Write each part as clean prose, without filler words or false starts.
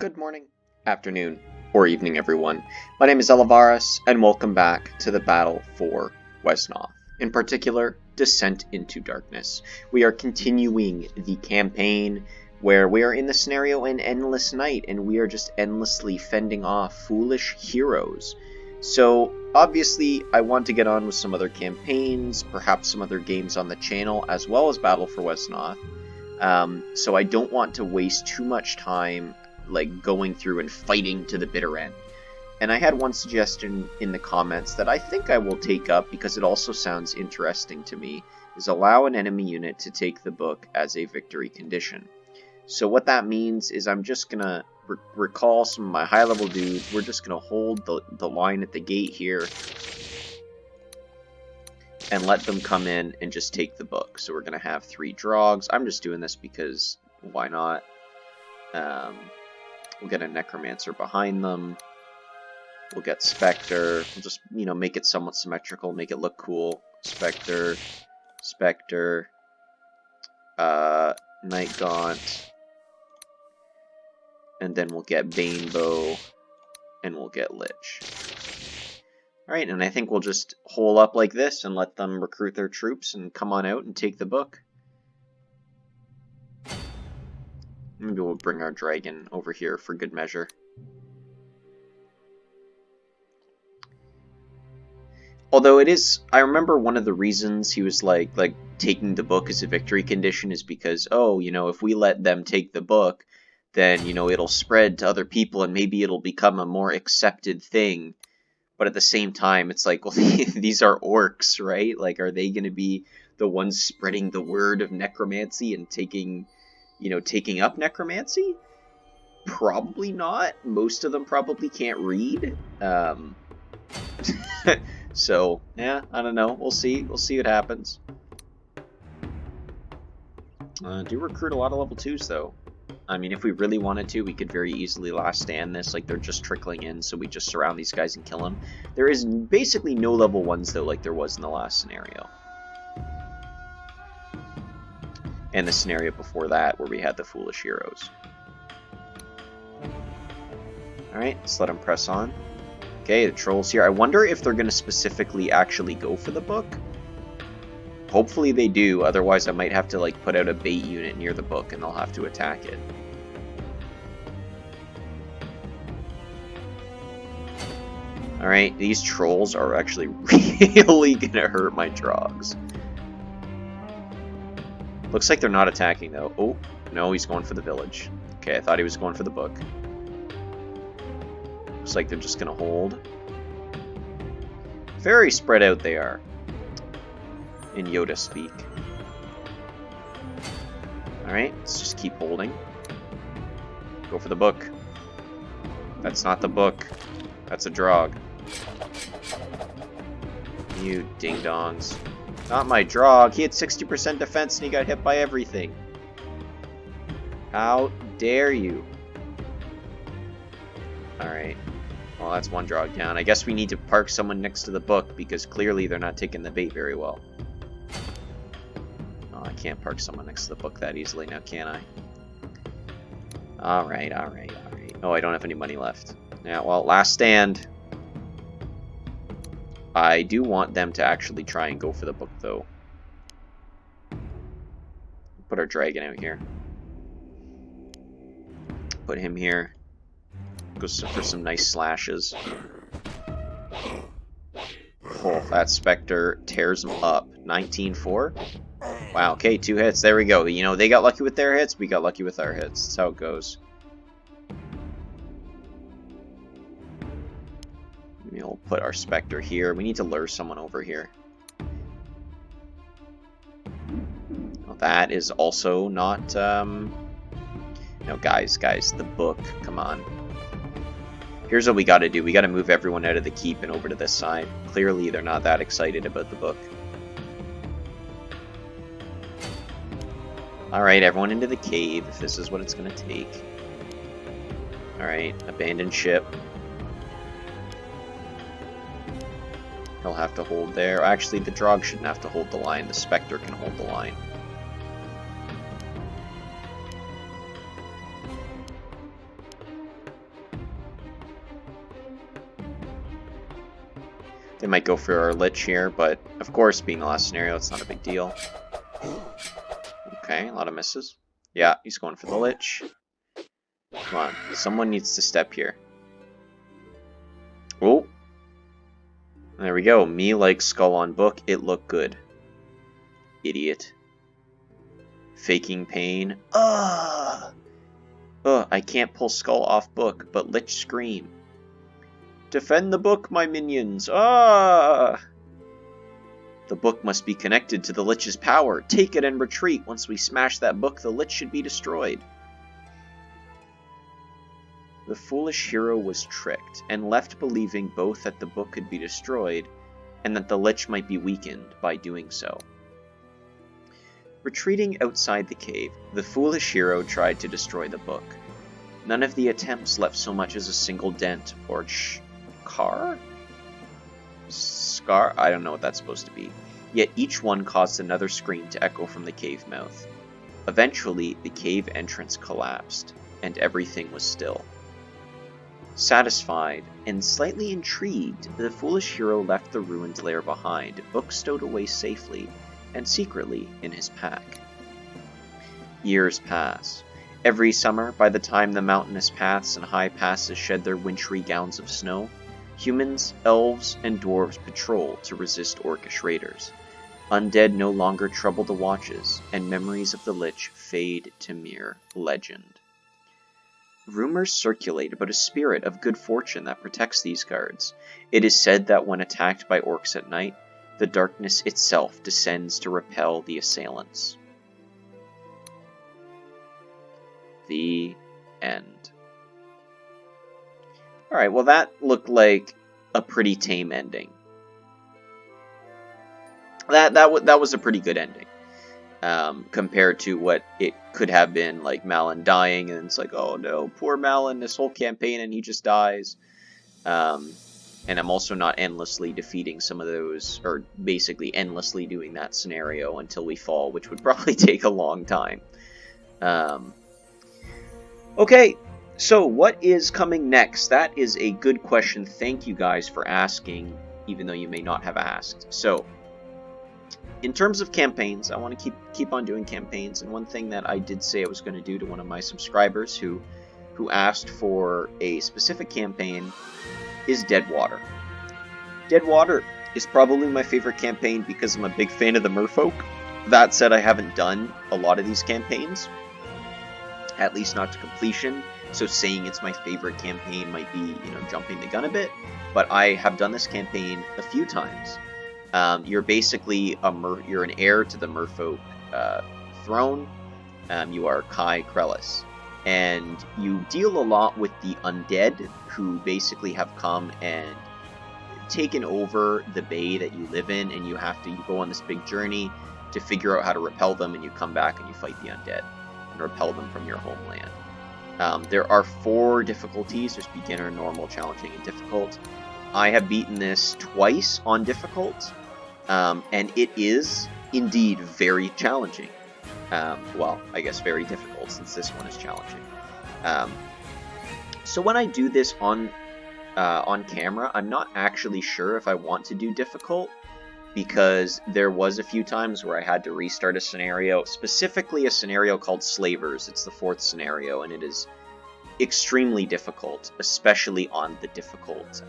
Good morning, afternoon, or evening, everyone. My name is Elivaras, and welcome back to the battle for Wesnoth. In particular, Descent into Darkness. We are continuing the campaign where we are in the scenario An Endless Night, and we are just endlessly fending off foolish heroes. So, obviously, I want to get on with some other campaigns, perhaps some other games on the channel, as well as Battle for Wesnoth. So I don't want to waste too much time going through and fighting to the bitter end. And I had one suggestion in the comments that I think I will take up because it also sounds interesting to me, is allow an enemy unit to take the book as a victory condition. So what that means is I'm just going to recall some of my high-level dudes. We're just going to hold the line at the gate here and let them come in and just take the book. So we're going to have 3 drogs. I'm just doing this because why not? We'll get a Necromancer behind them. We'll get Spectre. We'll just, make it somewhat symmetrical, make it look cool. Spectre, Spectre, Night Gaunt, and then we'll get Banebow, and we'll get Lich. Alright, and I think we'll just hole up like this and let them recruit their troops and come on out and take the book. Maybe we'll bring our dragon over here for good measure. Although it is, I remember one of the reasons he was like taking the book as a victory condition is because, oh, if we let them take the book, then, it'll spread to other people and maybe it'll become a more accepted thing. But at the same time, it's like, well, these are orcs, right? Like, are they going to be the ones spreading the word of necromancy and taking up necromancy? Probably not. Most of them probably can't read. So, yeah, I don't know. We'll see. We'll see what happens. Do recruit a lot of level 2s, though. I mean, if we really wanted to, we could very easily last stand this. Like, they're just trickling in, so we just surround these guys and kill them. There is basically no level 1s, though, like there was in the last scenario. And the scenario before that, where we had the foolish heroes. Alright, let's let them press on. Okay, the trolls here. I wonder if they're going to specifically actually go for the book. Hopefully they do, otherwise I might have to put out a bait unit near the book and they'll have to attack it. Alright, these trolls are actually really gonna hurt my drogs. Looks like they're not attacking though. Oh, no, he's going for the village. Okay, I thought he was going for the book. Looks like they're just gonna hold. Very spread out they are. In Yoda speak. Alright, let's just keep holding. Go for the book. That's not the book. That's a drog. You ding-dongs. Not my drog. He had 60% defense and he got hit by everything. How dare you? Alright. Well, that's one drog down. I guess we need to park someone next to the book because clearly they're not taking the bait very well. I can't park someone next to the book that easily now, can I? Alright, alright, alright. Oh, I don't have any money left. Yeah, well, last stand. I do want them to actually try and go for the book, though. Put our dragon out here. Put him here. Go for some nice slashes. Oh, that Spectre tears them up. 19-4. Wow, okay, 2 hits. There we go. They got lucky with their hits, we got lucky with our hits. That's how it goes. We'll put our Spectre here. We need to lure someone over here. Well, that is also not... No, guys, the book. Come on. Here's what we gotta do. We gotta move everyone out of the keep and over to this side. Clearly, they're not that excited about the book. Alright, everyone into the cave, if this is what it's going to take. Alright, abandoned ship. He'll have to hold there. Actually, the Drog shouldn't have to hold the line. The Spectre can hold the line. They might go for our Lich here, but of course, being the last scenario, it's not a big deal. Okay, a lot of misses. Yeah, he's going for the Lich. Come on, someone needs to step here. Oh, there we go. Me like Skull on Book. It looked good. Idiot. Faking pain. Ugh. Ugh, I can't pull Skull off Book, but Lich Scream. Defend the book, my minions! Ah! The book must be connected to the Lich's power. Take it and retreat. Once we smash that book, the Lich should be destroyed. The foolish hero was tricked, and left believing both that the book could be destroyed, and that the Lich might be weakened by doing so. Retreating outside the cave, the foolish hero tried to destroy the book. None of the attempts left so much as a single dent or scar? I don't know what that's supposed to be. Yet each one caused another scream to echo from the cave mouth. Eventually, the cave entrance collapsed, and everything was still. Satisfied and slightly intrigued, the foolish hero left the ruined lair behind, book stowed away safely and secretly in his pack. Years pass. Every summer, by the time the mountainous paths and high passes shed their wintry gowns of snow, humans, elves, and dwarves patrol to resist orcish raiders. Undead no longer trouble the watches, and memories of the Lich fade to mere legend. Rumors circulate about a spirit of good fortune that protects these guards. It is said that when attacked by orcs at night, the darkness itself descends to repel the assailants. The end. Alright, well that looked like a pretty tame ending. That was a pretty good ending. Compared to what it could have been, like Malin dying, and it's like, oh no, poor Malin, this whole campaign, and he just dies. And I'm also not endlessly defeating some of those, or basically endlessly doing that scenario until we fall, which would probably take a long time. Okay, so what is coming next? That is a good question. Thank you guys for asking, even though you may not have asked. So, in terms of campaigns, I want to keep on doing campaigns, and one thing that I did say I was going to do to one of my subscribers who asked for a specific campaign is Deadwater. Deadwater is probably my favorite campaign because I'm a big fan of the merfolk. That said, I haven't done a lot of these campaigns, at least not to completion, so saying it's my favorite campaign might be, jumping the gun a bit, but I have done this campaign a few times. You're basically you're an heir to the merfolk throne. You are Kai Krellis, and you deal a lot with the undead, who basically have come and taken over the bay that you live in, and you go on this big journey to figure out how to repel them, and you come back and you fight the undead and repel them from your homeland. There are 4 difficulties. There's beginner, normal, challenging, and difficult. I have beaten this twice on difficult, and it is indeed very challenging. Well, I guess very difficult, since this one is challenging. So when I do this on camera, I'm not actually sure if I want to do difficult, because there was a few times where I had to restart a scenario, specifically a scenario called Slavers. It's the 4th scenario, and it is extremely difficult, especially on the difficult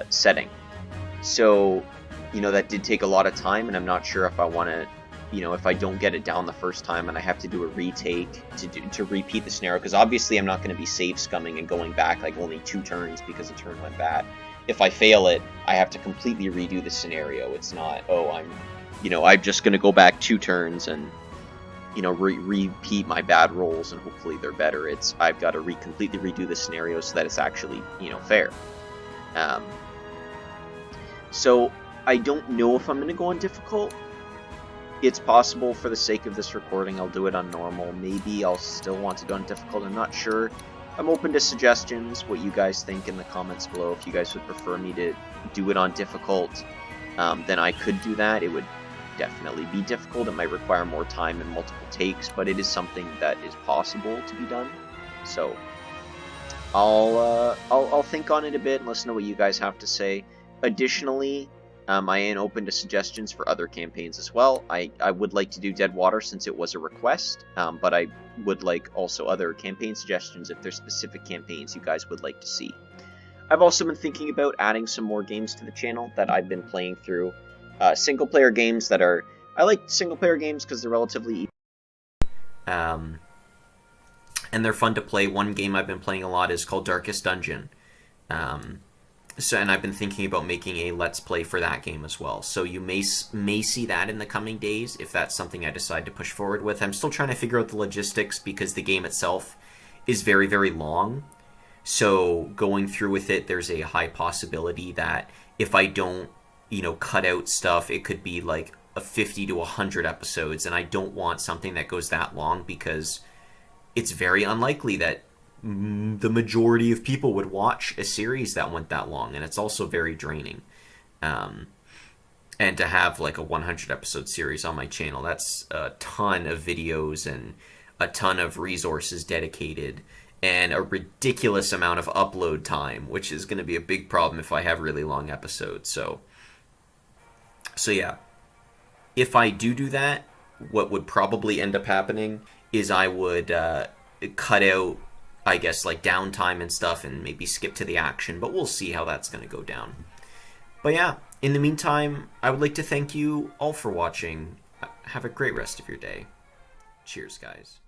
setting. So, that did take a lot of time, and I'm not sure if I want to, if I don't get it down the first time and I have to do a retake to repeat the scenario, because obviously I'm not going to be save scumming and going back like only 2 turns because a turn went bad. If I fail it, I have to completely redo the scenario. It's not, I'm just going to go back 2 turns and, repeat my bad rolls and hopefully they're better. I've got to completely redo the scenario so that it's actually, fair. So I don't know if I'm going to go on difficult. It's possible for the sake of this recording I'll do it on normal. Maybe I'll still want to do it on difficult. I'm not sure. I'm open to suggestions, what you guys think in the comments below. If you guys would prefer me to do it on difficult, then I could do that. It would definitely be difficult. It might require more time and multiple takes, but it is something that is possible to be done. So I'll think on it a bit and listen to what you guys have to say. Additionally, I am open to suggestions for other campaigns as well. I would like to do Dead Water since it was a request, but I would like also other campaign suggestions if there's specific campaigns you guys would like to see. I've also been thinking about adding some more games to the channel that I've been playing through. Single-player games that are... I like single-player games because they're relatively easy. And they're fun to play. One game I've been playing a lot is called Darkest Dungeon. And I've been thinking about making a Let's Play for that game as well. So you may see that in the coming days if that's something I decide to push forward with. I'm still trying to figure out the logistics because the game itself is very, very long. So going through with it, there's a high possibility that if I don't, cut out stuff, it could be like a 50 to 100 episodes. And I don't want something that goes that long because it's very unlikely that the majority of people would watch a series that went that long, and it's also very draining. And to have like a 100 episode series on my channel, that's a ton of videos and a ton of resources dedicated and a ridiculous amount of upload time, which is going to be a big problem if I have really long episodes. So yeah, if I do that, what would probably end up happening is I would cut out, I guess, like downtime and stuff and maybe skip to the action, but we'll see how that's going to go down. But yeah, in the meantime, I would like to thank you all for watching. Have a great rest of your day. Cheers, guys.